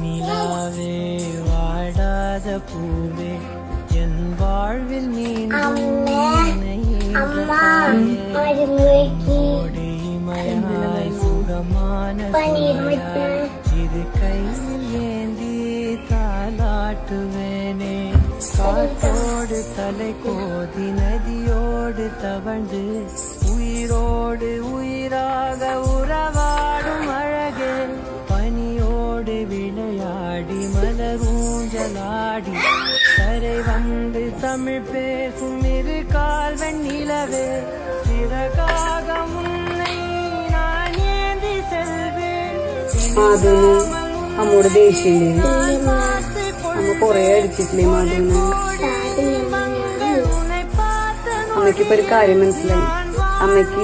நிலாவே வாடாத பூவே என் வாழ்வில் நீமயாய் சுகமான இது கையில் ஏந்தி தாலாட்டுவேனே காற்றோடு தலை கோதி நதியோடு தவழ்ந்து உயிரோடு உயிராக உறவாடும் அழகே பனியோடு விளையாடி மலரூஞ்சலாடி கரை வந்து தமிழ் பேசும் இரு கால் வெண்ணிலவே சிறகாக உன்னை நான் ஏந்தி செல்வேன். അമ്മോട് ദേഷ്യമില്ലേ? അമ്മ കൊറേ അടിച്ചിട്ടില്ലേ മാധവന്? അമ്മയ്ക്കിപ്പോ ഒരു കാര്യം മനസ്സിലായി. അമ്മയ്ക്ക്